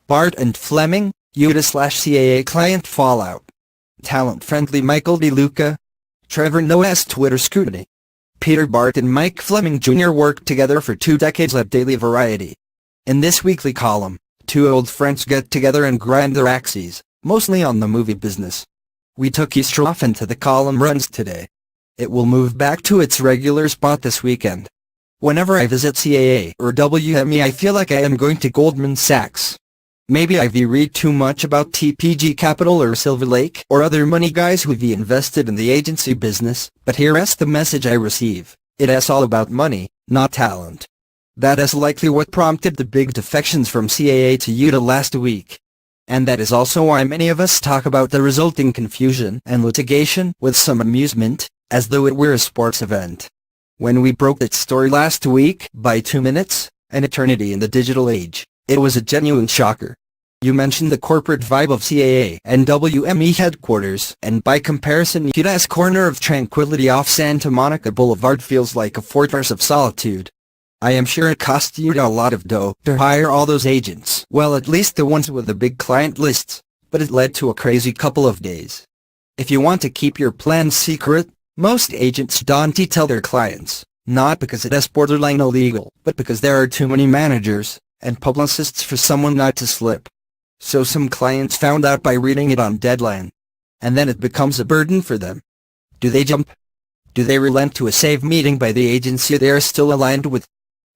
Bart and Fleming, UTA/CAA client fallout. Talent-friendly Michael D. Luca. Trevor Noah's Twitter scrutiny. Peter Bart and Mike Fleming Jr. worked together for 2 decades at Daily Variety. In this weekly column, 2 old friends get together and grind their axes, mostly on the movie business. We took Eastroff into the column runs today. It will move back to its regular spot this weekend. Whenever I visit CAA or WME, I feel like I am going to Goldman Sachs. Maybe I've read too much about TPG Capital or Silver Lake or other money guys who've invested in the agency business, but here's the message I receive. It's all about money, not talent. That is likely what prompted the big defections from CAA to UTA last week. And that is also why many of us talk about the resulting confusion and litigation with some amusement, as though it were a sports event. When we broke that story last week, by 2 minutes, an eternity in the digital age, it was a genuine shocker. You mentioned the corporate vibe of CAA and WME headquarters, and by comparison UTA's corner of tranquility off Santa Monica Boulevard feels like a fortress of solitude. I am sure it cost UTA a lot of dough to hire all those agents, well, at least the ones with the big client lists, but it led to a crazy couple of days. If you want to keep your plans secret, most agents don't tell their clients, not because it is borderline illegal, but because there are too many managers and publicists for someone not to slip. So some clients found out by reading it on deadline. And then it becomes a burden for them. Do they jump? Do they relent to a safe meeting by the agency they are still aligned with?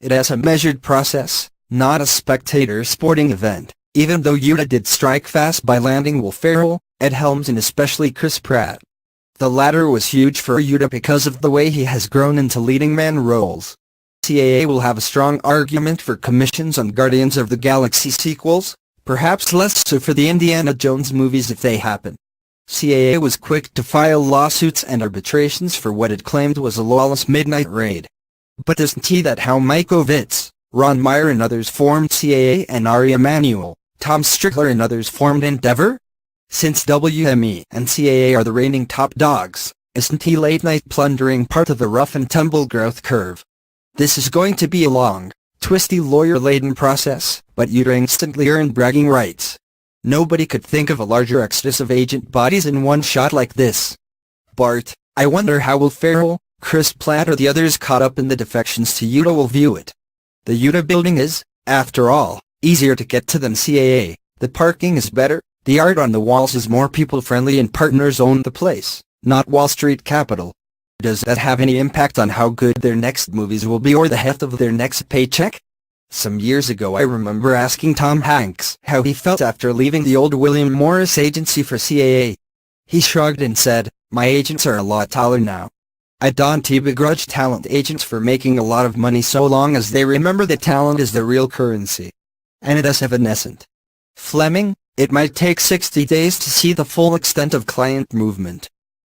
It is a measured process, not a spectator sporting event, even though UTA did strike fast by landing Will Ferrell, Ed Helms and especially Chris Pratt. The latter was huge for UTA because of the way he has grown into leading man roles. CAA will have a strong argument for commissions on Guardians of the Galaxy sequels, perhaps less so for the Indiana Jones movies if they happen. CAA was quick to file lawsuits and arbitrations for what it claimed was a lawless midnight raid. But isn't that how Mike Ovitz, Ron Meyer and others formed CAA and Ari Emanuel, Tom Strickler and others formed Endeavor? Since WME and CAA are the reigning top dogs, isn't late-night plundering part of the rough-and-tumble growth curve? This is going to be a long, twisty lawyer-laden process, but UTA instantly earned bragging rights. Nobody could think of a larger exodus of agent bodies in one shot like this. Bart, I wonder how Will Ferrell, Chris Pratt or the others caught up in the defections to UTA will view it. The UTA building is, after all, easier to get to than CAA, the parking is better, the art on the walls is more people-friendly and partners own the place, not Wall Street Capital. Does that have any impact on how good their next movies will be or the heft of their next paycheck? Some years ago I remember asking Tom Hanks how he felt after leaving the old William Morris agency for CAA. He shrugged and said, "My agents are a lot taller now. I don't begrudge talent agents for making a lot of money so long as they remember that talent is the real currency." And it is evanescent. Fleming, it might take 60 days to see the full extent of client movement.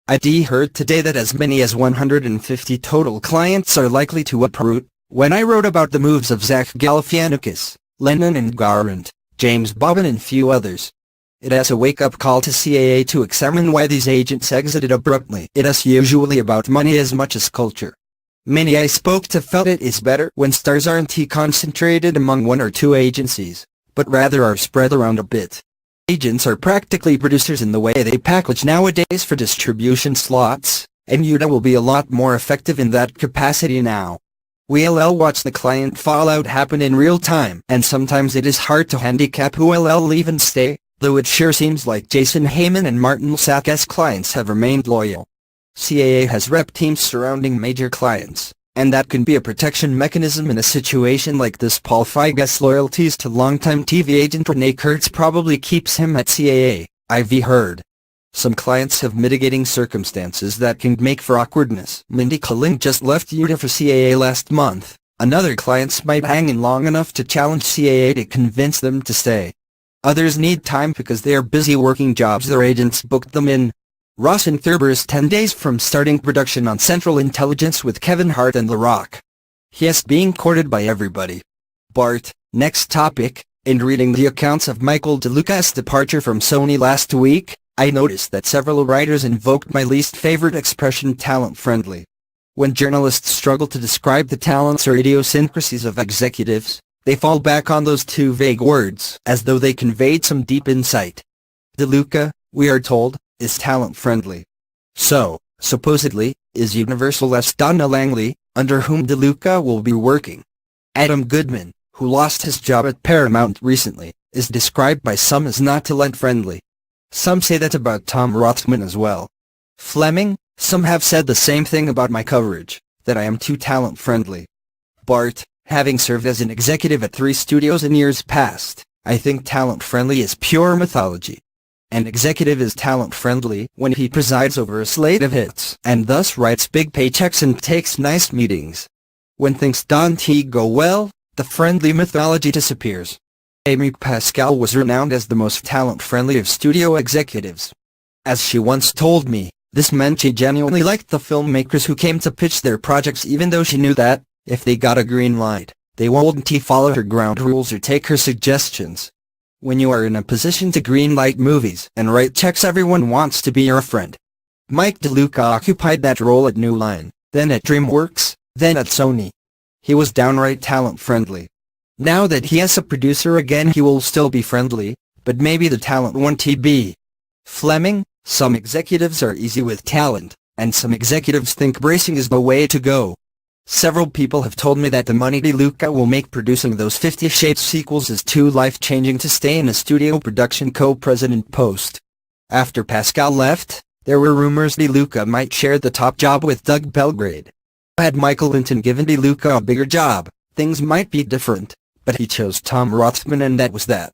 I heard today that as many as 150 total clients are likely to uproot. When I wrote about the moves of Zach Galifianakis, Lennon and Garant, James Bobbin and few others. It is a wake-up call to CAA to examine why these agents exited abruptly. It is usually about money as much as culture. Many I spoke to felt it is better when stars aren't concentrated among 1 or 2 agencies, but rather are spread around a bit. Agents are practically producers in the way they package nowadays for distribution slots, and UTA will be a lot more effective in that capacity now. We'll watch the client fallout happen in real time, and sometimes it is hard to handicap who will leave and stay, though it sure seems like Jason Heyman and Martin Sackett's clients have remained loyal. CAA has rep teams surrounding major clients, and that can be a protection mechanism in a situation like this. Paul Feige's loyalties to longtime TV agent Renee Kurtz probably keeps him at CAA, I've heard. Some clients have mitigating circumstances that can make for awkwardness. Mindy Kaling just left UTA for CAA last month. Another clients might hang in long enough to challenge CAA to convince them to stay. Others need time because they are busy working jobs their agents booked them in. Ross and Thurber is 10 days from starting production on Central Intelligence with Kevin Hart and The Rock. He is being courted by everybody. Bart, next topic. In reading the accounts of Michael De Luca's departure from Sony last week, I noticed that several writers invoked my least favorite expression, talent-friendly. When journalists struggle to describe the talents or idiosyncrasies of executives, They fall back on those two vague words as though they conveyed some deep insight. Luca, we are told, is talent-friendly. So, supposedly, is Universal's Donna Langley, under whom Luca will be working. Adam Goodman, who lost his job at Paramount recently, is described by some as not talent-friendly. Some say that about Tom Rothman as well. Fleming, some have said the same thing about my coverage, that I am too talent-friendly. Bart, having served as an executive at 3 studios in years past, I think talent-friendly is pure mythology. An executive is talent-friendly when he presides over a slate of hits and thus writes big paychecks and takes nice meetings. When things don't go well, the friendly mythology disappears. Amy Pascal was renowned as the most talent-friendly of studio executives. As she once told me, this meant she genuinely liked the filmmakers who came to pitch their projects, even though she knew that, if they got a green light, they wouldn't follow her ground rules or take her suggestions. When you are in a position to greenlight movies and write checks, everyone wants to be your friend. Mike DeLuca occupied that role at New Line, then at DreamWorks, then at Sony. He was downright talent-friendly. Now that he is a producer again, he will still be friendly, but maybe the talent won't be. Fleming, some executives are easy with talent, and some executives think bracing is the way to go. Several people have told me that the money Luca will make producing those 50 Shades sequels is too life-changing to stay in a studio production co-president post. After Pascal left, there were rumors Luca might share the top job with Doug Belgrade. Had Michael Linton given Luca a bigger job, things might be different, but he chose Tom Rothman and that was that.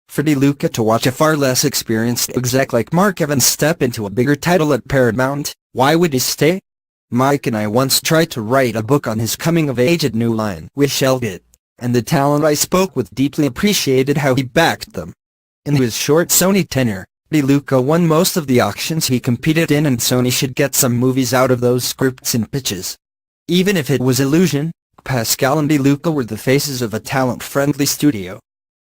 For Luca to watch a far less experienced exec like Mark Evans step into a bigger title at Paramount, why would he stay? Mike and I once tried to write a book on his coming of age at New Line. We shelved it, and the talent I spoke with deeply appreciated how he backed them. In his short Sony tenure, Luca won most of the auctions he competed in, and Sony should get some movies out of those scripts and pitches. Even if it was illusion, Pascal and Luca were the faces of a talent-friendly studio.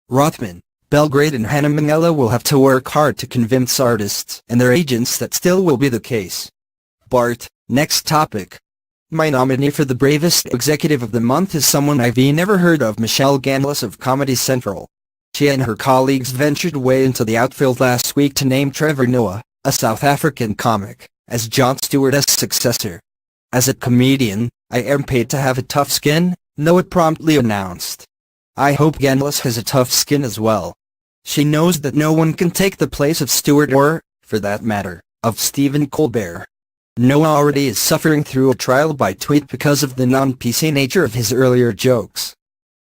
Rothman, Belgrade and Hannah Minella will have to work hard to convince artists and their agents that still will be the case. Bart, next topic. My nominee for the Bravest Executive of the Month is someone I've never heard of, Michelle Ganless of Comedy Central. She and her colleagues ventured way into the outfield last week to name Trevor Noah, a South African comic, as Jon Stewart's successor. As a comedian, I am paid to have a tough skin, Noah promptly announced. I hope Ganless has a tough skin as well. She knows that no one can take the place of Stewart or, for that matter, of Stephen Colbert. Noah already is suffering through a trial by tweet because of the non-PC nature of his earlier jokes.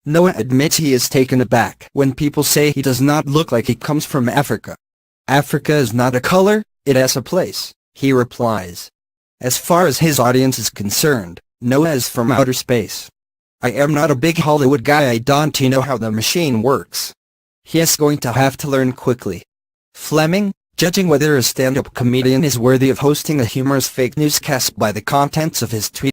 Noah admits he is taken aback when people say he does not look like he comes from Africa. Africa is not a color, it is a place, he replies. As far as his audience is concerned, Noah is from outer space. I am not a big Hollywood guy, I don't know how the machine works. He is going to have to learn quickly. Fleming, judging whether a stand-up comedian is worthy of hosting a humorous fake newscast by the contents of his tweet